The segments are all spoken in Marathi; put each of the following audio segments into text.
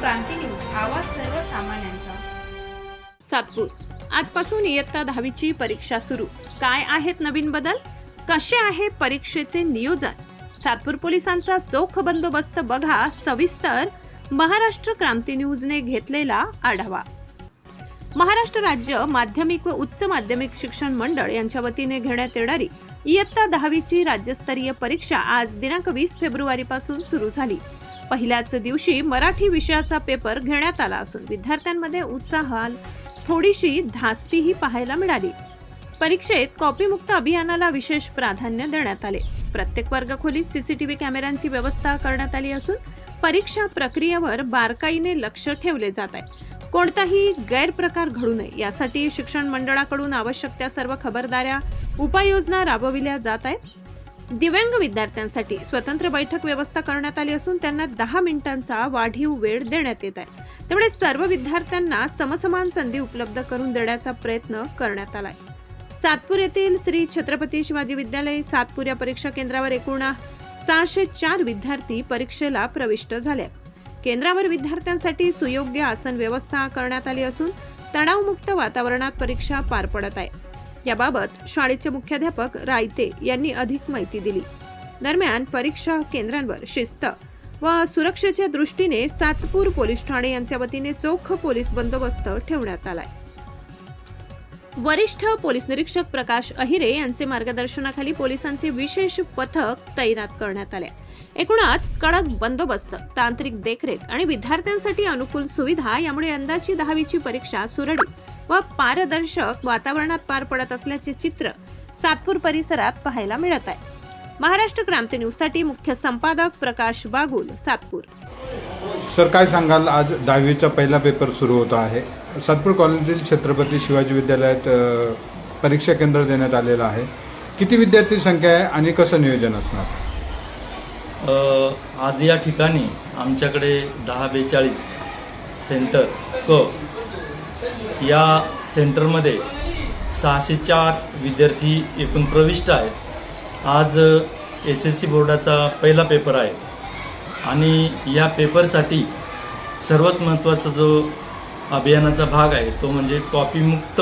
क्रांती न्यूज, आवाज सर्वसामान्यांचा. सातपूर आजपासून इयत्ता 10वीची परीक्षा सुरू. काय आहेत नवीन बदल? कसे आहे परीक्षेचे नियोजन? सातपूर पोलिसांचा चोख बंदोबस्त बघा सविस्तर. महाराष्ट्र क्रांती न्यूजने घेतलेला आढावा. महाराष्ट्र राज्य माध्यमिक व उच्च माध्यमिक शिक्षण मंडळ यांच्या वतीने घेण्यात येणारी इयत्ता 10वीची राज्यस्तरीय परीक्षा आज दिनांक 20 फेब्रुवारी पासून सुरू झाली. पहिल्याच दिवशी मराठी विषयाचा पेपर घेण्यात आला असून विद्यार्थ्यांमध्ये उत्साहाल थोडीशी धास्तीही पाहायला मिळाली. परीक्षेत कॉपीमुक्त अभियानाला विशेष प्राधान्य देण्यात आले. प्रत्येक वर्गखोलीत सीसीटीव्ही कॅमेऱ्यांची व्यवस्था करण्यात आली असून परीक्षा प्रक्रियेवर बारकाईने लक्ष ठेवले जात आहे. कोणताही गैरप्रकार घडू नये यासाठी शिक्षण मंडळाकडून आवश्यक त्या सर्व खबरदाऱ्या उपाययोजना राबविल्या जात आहेत. दिव्यांग विद्यार्थ्यांसाठी स्वतंत्र बैठक व्यवस्था करण्यात आली असून त्यांना 10 मिनिटांचा वाढीव वेळ देण्यात येत आहे. त्यामुळे सर्व विद्यार्थ्यांना समसमान संधी उपलब्ध करून देण्याचा प्रयत्न करण्यात आलाय. सातपूर येथील श्री छत्रपती शिवाजी विद्यालय सातपूर या परीक्षा केंद्रावर एकूण 604 विद्यार्थी परीक्षेला प्रविष्ट झाले. केंद्रावर विद्यार्थ्यांसाठी सुयोग्य आसन व्यवस्था करण्यात आली असून तणावमुक्त वातावरणात परीक्षा पार पडत आहे. याबाबत शाळेचे मुख्याध्यापक रायते यांनी अधिक माहिती दिली. दरम्यान परीक्षा केंद्रांवर शिस्त व सुरक्षेच्या दृष्टीने सातपूर पोलीस ठाणे यांच्या वतीने चोख पोलीस बंदोबस्त ठेवण्यात आलाय. वरिष्ठ पोलीस निरीक्षक प्रकाश अहिरे यांचे मार्गदर्शनाखाली पोलिसांचे विशेष पथक तैनात करण्यात आले. एकूणच कडक बंदोबस्त, तांत्रिक देखरेख आणि विद्यार्थ्यांसाठी अनुकूल सुविधा यामुळे यंदाची 10वीची परीक्षा सुरळीत व पारदर्शक वातावरणात पार पडत असल्याचे चित्र सातपूर परिसरात पाहायला मिळत आहे. महाराष्ट्र क्रांती न्यूज साठी मुख्य संपादक प्रकाश बागुल, सातपूर. सर, काय सांगाल? आज 10वीचा पहिला पेपर सुरू होता आहे. सातपूर कॉलनीतील छत्रपती शिवाजी विद्यालयात परीक्षा केंद्र देण्यात आलेलं आहे. किती विद्यार्थी संख्या आहे आणि कसं नियोजन असणार? आज या ठिकाणी आमच्याकडे 1042 सेंटर क या सेंटरमध्ये 604 विद्यार्थी एकूण प्रविष्ट आहेत. आज SSC बोर्डाचा पहिला पेपर आहे आणि या पेपरसाठी सर्वात महत्त्वाचा जो अभियानाचा भाग आहे तो म्हणजे कॉपीमुक्त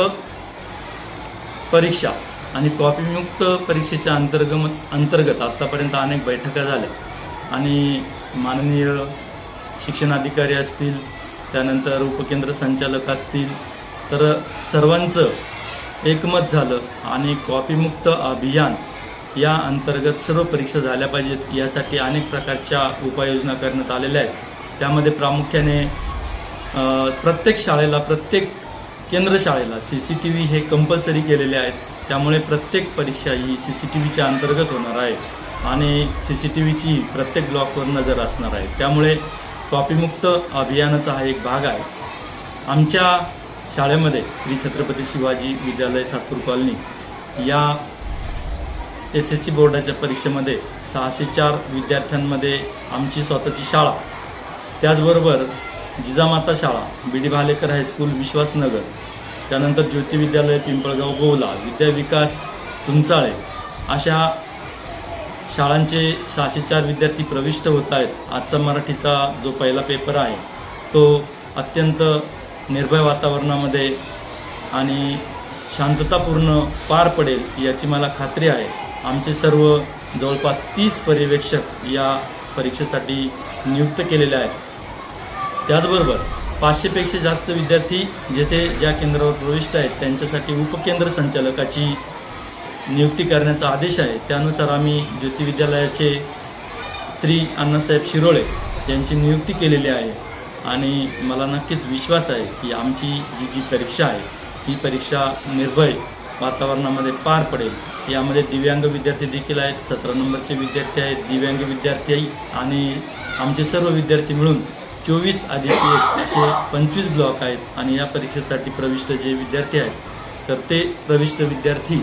परीक्षा. आणि कॉपीमुक्त परीक्षेच्या अंतर्गत आत्तापर्यंत अनेक बैठका झाल्या आणि माननीय शिक्षणाधिकारी असतील, त्यानंतर उपकेंद्र संचालक असतील, तर सर्वांचं एकमत झालं आणि कॉपीमुक्त अभियान या अंतर्गत सर्व परीक्षा झाल्या पाहिजेत यासाठी अनेक प्रकारच्या उपाययोजना करण्यात आलेल्या आहेत. त्यामध्ये प्रामुख्याने प्रत्येक शाळेला, प्रत्येक केंद्र शाळेला CCTV हे कंपल्सरी केलेले आहेत. त्यामुळे प्रत्येक परीक्षा ही CCTVच्या अंतर्गत होणार आहे आणि CCTVची प्रत्येक ब्लॉकवर नजर असणार आहे. त्यामुळे कॉपीमुक्त अभियानाचा हा एक भाग आहे. आमच्या शाळेमध्ये श्री छत्रपती शिवाजी विद्यालय सातपूर कॉलनी या SSC बोर्डाच्या परीक्षेमध्ये 604 विद्यार्थ्यांमध्ये आमची स्वतःची शाळा, त्याचबरोबर जिजामाता शाळा, BD भालेकर हायस्कूल विश्वासनगर, त्यानंतर ज्योती विद्यालय पिंपळगाव गोवला, विद्या विकास चुंचाळे अशा शाळांचे 604 विद्यार्थी प्रविष्ट होत आहेत. आजचा मराठीचा जो पहिला पेपर आहे तो अत्यंत निर्भय वातावरणामध्ये आणि शांततापूर्ण पार पडेल याची मला खात्री आहे. आमचे सर्व जवळपास 30 पर्यवेक्षक या परीक्षेसाठी नियुक्त केलेले आहेत. त्याचबरोबर 500पेक्षा जास्त विद्यार्थी जेथे ज्या केंद्रावर प्रविष्ट आहेत त्यांच्यासाठी उपकेंद्र संचालकाची नियुक्ती करण्याचा आदेश आहे. त्यानुसार आम्ही ज्योती विद्यालयाचे श्री अण्णासाहेब शिरोळे यांची नियुक्ती केलेली आहे आणि मला नक्कीच विश्वास आहे की आमची ही जी परीक्षा आहे ही परीक्षा निर्भय वातावरणामध्ये पार पडेल. यामध्ये दिव्यांग विद्यार्थी देखील आहेत, 17 नंबरचे विद्यार्थी आहेत, दिव्यांग विद्यार्थी आणि आमचे सर्व विद्यार्थी मिळून 24+1 असे 25 ब्लॉक आहेत. आणि या परीक्षेसाठी प्रविष्ट जे विद्यार्थी आहेत तर ते प्रविष्ट विद्यार्थी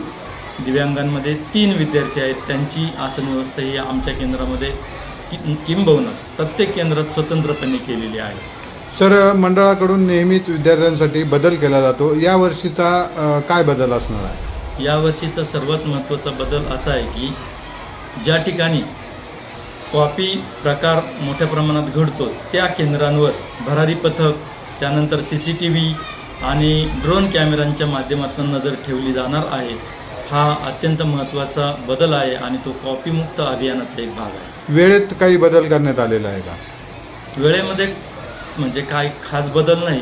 दिव्यांगांमध्ये 3 विद्यार्थी आहेत. त्यांची आसन व्यवस्था ही आमच्या केंद्रामध्ये किंबहुना प्रत्येक केंद्रात स्वतंत्रपणे केलेली आहे. सर, मंडळाकडून नेहमीच विद्यार्थ्यांसाठी बदल केला जातो. या वर्षीचा काय बदल असणार आहे? यावर्षीचा सर्वात महत्त्वाचा बदल असा आहे की ज्या ठिकाणी कॉपी प्रकार मोठ्या प्रमाणात घडतो त्या केंद्रांवर भरारी पथक, त्यानंतर CCTV आणि ड्रोन कॅमेऱ्यांच्या माध्यमातून नजर ठेवली जाणार आहे. हा अत्यंत महत्त्वाचा बदल आहे आणि तो कॉपीमुक्त अभियानाचा एक भाग आहे. वेळेत काही बदल करण्यात आलेला आहे का? वेळेमध्ये म्हणजे काही खास बदल नाही,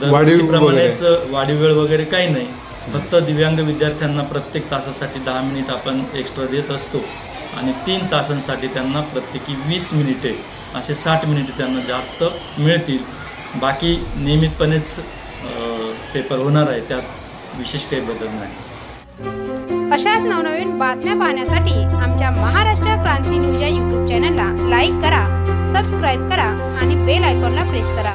वाढीव दरवर्षीप्रमाणेच वाढीव वेळ वगैरे काही नाही. फक्त दिव्यांग विद्यार्थ्यांना प्रत्येक तासासाठी 10 मिनिट आपण एक्स्ट्रा देत असतो आणि 3 तासांसाठी त्यांना प्रत्येकी 20 मिनिटे असे 60 मिनिटे त्यांना जास्त मिळतील. बाकी नियमितपणेच पेपर होणार आहे, त्यात विशेष काही बदल नाही. अशाच नवनवीन बातम्या पाहण्यासाठी आमच्या महाराष्ट्र क्रांती न्यूज या यूट्यूब चॅनलला लाईक करा, सबस्क्राईब करा आणि बेल आयकॉनला प्रेस करा.